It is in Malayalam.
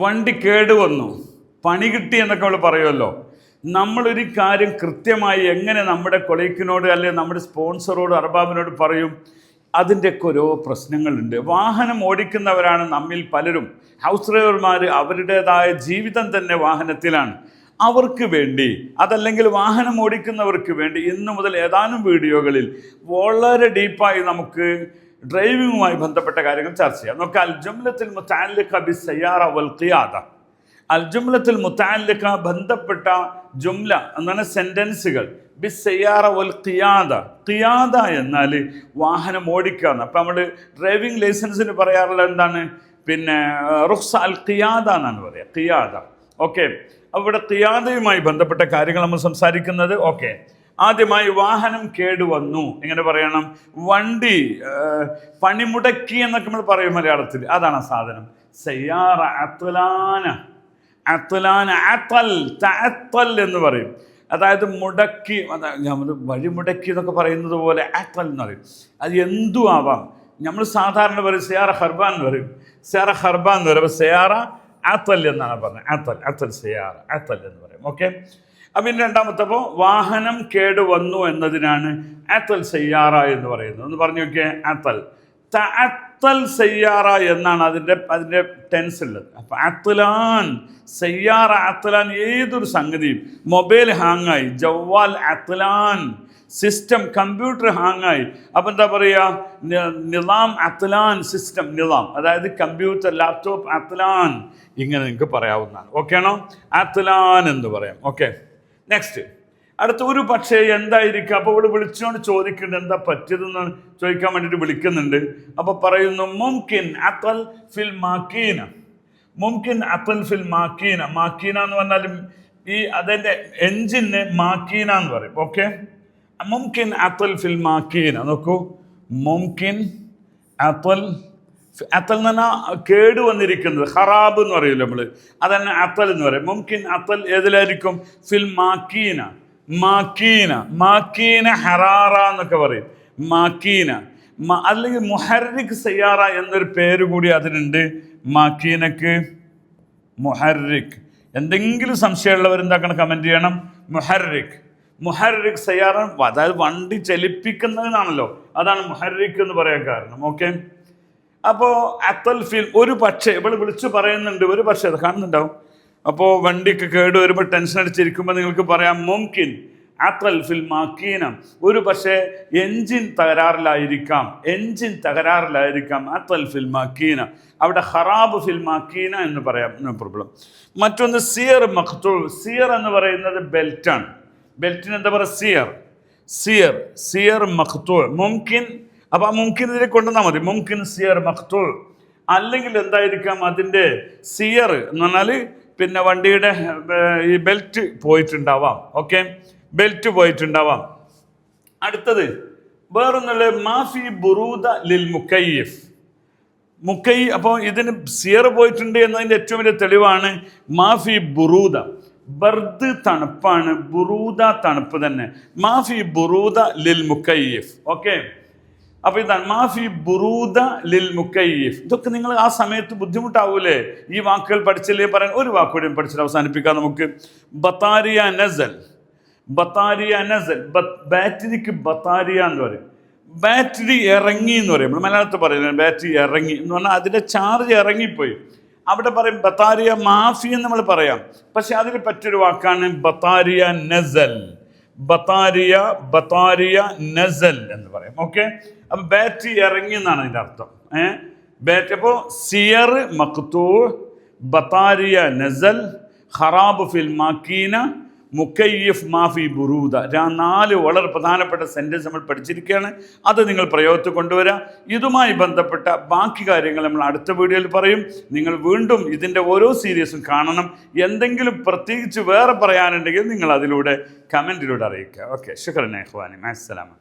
വണ്ടി കേടുവന്നു, പണി കിട്ടി എന്നൊക്കെ നമ്മൾ പറയുമല്ലോ. നമ്മളൊരു കാര്യം കൃത്യമായി എങ്ങനെ നമ്മുടെ കൊളീക്കിനോട് അല്ലെങ്കിൽ നമ്മുടെ സ്പോൺസറോട് അർബാബിനോട് പറയും? അതിൻ്റെയൊക്കെ ഓരോ പ്രശ്നങ്ങളുണ്ട്. വാഹനം ഓടിക്കുന്നവരാണ് നമ്മിൽ പലരും. ഹൗസ് ഡ്രൈവർമാർ അവരുടേതായ ജീവിതം തന്നെ വാഹനത്തിലാണ്. അവർക്ക് വേണ്ടി, അതല്ലെങ്കിൽ വാഹനം ഓടിക്കുന്നവർക്ക് വേണ്ടി ഇന്നു മുതൽ ഏതാനും വീഡിയോകളിൽ വളരെ ഡീപ്പായി നമുക്ക് ഡ്രൈവിങ്ങുമായി ബന്ധപ്പെട്ട കാര്യങ്ങൾ ചർച്ച ചെയ്യാം. നമുക്ക് അൽ ജുംലത്തുൽ മുതഅല്ലിഖ ബിസ്സയ്യാറ വൽ ഖിയാദ, അൽ ജുംലത്തുൽ മുതഅല്ലിഖ ബന്ധപ്പെട്ട ജുംല എന്നാണ് സെൻറ്റൻസുകൾ, ബിസ്സയ്യാറ വൽ ഖിയാദ. ഖിയാദ എന്നാൽ വാഹനം ഓടിക്കുക എന്ന്. അപ്പം നമ്മൾ ഡ്രൈവിംഗ് ലൈസൻസിന് പറയാറുള്ള എന്താണ്? പിന്നെ റുഖ്സ അൽ ഖിയാദ എന്നാണ് പറയുക, ഖിയാദ. ഓക്കെ, അപ്പോൾ ഇവിടെ ഖിയാദയുമായി ബന്ധപ്പെട്ട കാര്യങ്ങൾ നമ്മൾ സംസാരിക്കുന്നത്. ഓക്കെ, ആദ്യമായി വാഹനം കേടുവന്നു എങ്ങനെ പറയണം? വണ്ടി പണിമുടക്കി എന്നൊക്കെ നമ്മൾ പറയും മലയാളത്തിൽ. അതാണ് ആ സാധനം. സയ്യാറ അത്ലാന, അത്ലാന അത്തൽ തഅത്തൽ എന്ന് പറയും. അതായത് മുടക്കി, നമ്മൾ വഴിമുടക്കി എന്നൊക്കെ പറയുന്നത് പോലെ അത്തൽ എന്ന് പറയും. അത് എന്തും ആവാം. നമ്മൾ സാധാരണ പറയും സയാറ ഹർബാൻ എന്ന് പറയും, സയാറ ഹർബാൻ എന്ന് പറയും. സയാറ അത്തൽ എന്നാണ് പറഞ്ഞത്. അത്തൽ അത്തൽ സയാറ അത്തൽ എന്ന് പറയും. ഓക്കെ, അപ്പം രണ്ടാമത്തപ്പോൾ വാഹനം കേടുവന്നു എന്നതിനാണ് അത്തൽ സയ്യാറ എന്ന് പറയുന്നത്. ഒന്ന് പറഞ്ഞു നോക്കിയേ, അത്തൽ. തഅത്തൽ സയ്യാറ എന്നാണ് അതിൻ്റെ ടെൻസ് ഉള്ളത്. അപ്പം അത്ലാൻ സയ്യാറ അത്ലാൻ, ഏതൊരു സംഗതിയും, മൊബൈൽ ഹാങ്ങായി, ജവ്വാൽ അത്ലാൻ, സിസ്റ്റം കമ്പ്യൂട്ടർ ഹാങ്ങായി, അപ്പം എന്താ പറയുക? നിലാം അത്ലാൻ, സിസ്റ്റം നിലാം, അതായത് കമ്പ്യൂട്ടർ ലാപ്ടോപ്പ് അത്ലാൻ, ഇങ്ങനെ നിങ്ങൾക്ക് പറയാവുന്നതാണ്. ഓക്കെ ആണോ? അത്ലാൻ എന്ന് പറയാം. Okay, next. അടുത്ത ഒരു പക്ഷേ എന്തായിരിക്കും? അപ്പോൾ ഇവിടെ വിളിച്ചുകൊണ്ട് ചോദിക്കുന്നുണ്ട് എന്താ പറ്റിയതെന്ന് ചോദിക്കാൻ വേണ്ടിയിട്ട് വിളിക്കുന്നുണ്ട്. അപ്പോൾ പറയുന്നു മുംകിൻ അത്തൽ ഫിൽ മാക്കീന, മുംകിൻ അത്തൽ ഫിൽ മാക്കീന. മാക്കീന എന്ന് പറഞ്ഞാലും ഈ അതിൻ്റെ എൻജിന് മാക്കീന എന്ന് പറയും. ഓക്കെ, മുംകിൻ അത്തൽ ഫിൽ മാക്കീന. നോക്കൂ, മുംകിൻ അത്തൽ, അത്തൽ എന്ന് പറഞ്ഞാൽ കേട് വന്നിരിക്കുന്നത്, ഖറാബ് എന്ന് പറയുമല്ലോ നമ്മൾ, അതന്നെ അത്തൽ എന്ന് പറയും. മുംകിൻ അത്തൽ ഏതിലായിരിക്കും? ഫിൽ മാക്കീന. മാക്കീന, മാക്കീന ഹറാറ എന്നൊക്കെ പറയും. മാക്കീന അല്ലെങ്കിൽ മുഹർരിക് സയ്യാറ എന്നൊരു പേര് കൂടി അതിനുണ്ട്. മാക്കീനക്ക് മുഹർരിക്. എന്തെങ്കിലും സംശയമുള്ളവർ എന്താക്കണം? കമൻറ്റ് ചെയ്യണം. മുഹർരിക്, മുഹർരിക് സയ്യാറ, അതായത് വണ്ടി ചലിപ്പിക്കുന്നതിനാണല്ലോ, അതാണ് മുഹർരിക് എന്ന് പറയാൻ കാരണം. ഓക്കെ, അപ്പോൾ അത്തൽ ഫിൽ, ഒരു പക്ഷേ ഇവിടെ വിളിച്ചു പറയുന്നുണ്ട്, ഒരു പക്ഷേ അത് കാണുന്നുണ്ടാവും. അപ്പോൾ വണ്ടിക്ക് കേട് വരുമ്പോൾ ടെൻഷൻ അടിച്ചിരിക്കുമ്പോൾ നിങ്ങൾക്ക് പറയാം മുംകിൻ അത്തൽ ഫിൽ മാക്കീന, ഒരു പക്ഷേ എൻജിൻ തകരാറിലായിരിക്കാം, എൻജിൻ തകരാറിലായിരിക്കാം. അത്തൽ ഫിൽ മാക്കീന, അവിടെ ഖറാബ് ഫിൽ മാക്കീന എന്ന് പറയാം, നോ പ്രോബ്ലം. മറ്റൊന്ന് സിയർ മഖ്തൂ. സിയർ എന്ന് പറയുന്നത് ബെൽറ്റാണ്. ബെൽറ്റിന് എന്താ പറയുക? സിയർ, സിയർ, സിയർ മഖ്തൂ. മുംകിൻ, അപ്പോൾ ആ മുംകിൻ ഇതിൽ കൊണ്ടുവന്നാൽ മതി. മുംകിൻ സിയർ മഖ്തൂ. അല്ലെങ്കിൽ എന്തായിരിക്കാം അതിൻ്റെ സിയർ എന്ന് പറഞ്ഞാൽ പിന്നെ വണ്ടിയുടെ ഈ ബെൽറ്റ് പോയിട്ടുണ്ടാവാം. ഓക്കെ, ബെൽറ്റ് പോയിട്ടുണ്ടാവാം. അടുത്തത് വേറൊന്നുള്ള മാഫി ബുറൂദ ലിൽ മുക്കയ്യിഫ്. അപ്പോൾ ഇതിന് സിയർ പോയിട്ടുണ്ട് എന്നതിൻ്റെ ഏറ്റവും വലിയ തെളിവാണ് മാഫി ബുറൂദ. ബർദ് തണുപ്പാണ്, ബുറൂദ തണുപ്പ് തന്നെ. മാഫി ബുറൂദ ലിൽ മുക്കയ്യിഫ്. ഓക്കെ, അപ്പോൾ ഇതാണ് മാഫി ബുറൂദ ലിൽ മുക്കയ്യിഫ്. ഇതൊക്കെ നിങ്ങൾ ആ സമയത്ത് ബുദ്ധിമുട്ടാവൂലേ ഈ വാക്കുകൾ പഠിച്ചില്ലേ? പറയാൻ ഒരു വാക്കുകൂടിയും പഠിച്ചിട്ട് അവസാനിപ്പിക്കാം നമുക്ക്. ബത്താരിയ നസൽ, ബത്താരിയ നസൽ. ബാറ്ററിക്ക് ബത്താരിയ എന്ന് പറയും. ബാറ്ററി ഇറങ്ങി എന്ന് പറയും. നമ്മൾ മലയാളത്തിൽ പറയുന്നത് ബാറ്ററി ഇറങ്ങി എന്ന് പറഞ്ഞാൽ അതിൻ്റെ ചാർജ് ഇറങ്ങിപ്പോയി. അവിടെ പറയും ബത്താരിയ മാഫി എന്ന് നമ്മൾ പറയാം. പക്ഷെ അതിന് പറ്റിയൊരു വാക്കാണ് ബത്താരിയ നസൽ. ബത്താരിയ, ബത്താരിയ നസൽ എന്ന് പറയും. ഓക്കെ, അപ്പം ബാറ്ററി ഇറങ്ങി എന്നാണ് അതിൻ്റെ അർത്ഥം. ബാറ്ററി. അപ്പോൾ സിയർ മഖ്തൂ, ബത്താരിയ നസൽ, ഖറാബ് ഫിൽ മാക്കീന, മുക്കയ്യിഫ് മാഫി ബുറൂദ. 4 വളരെ പ്രധാനപ്പെട്ട സെൻറ്റൻസ് നമ്മൾ പഠിച്ചിരിക്കുകയാണ്. അത് നിങ്ങൾ പ്രയോഗത്തിൽ കൊണ്ടുവരിക. ഇതുമായി ബന്ധപ്പെട്ട ബാക്കി കാര്യങ്ങൾ നമ്മൾ അടുത്ത വീഡിയോയിൽ പറയും. നിങ്ങൾ വീണ്ടും ഇതിൻ്റെ ഓരോ സീരീസും കാണണം. എന്തെങ്കിലും പ്രത്യേകിച്ച് വേറെ പറയാനുണ്ടെങ്കിൽ നിങ്ങൾ അതിലൂടെ കമൻറ്റിലൂടെ അറിയിക്കുക. ഓക്കെ, ശുക്രൻ ഇഖ്വാനി, മഅസ്സലാമ.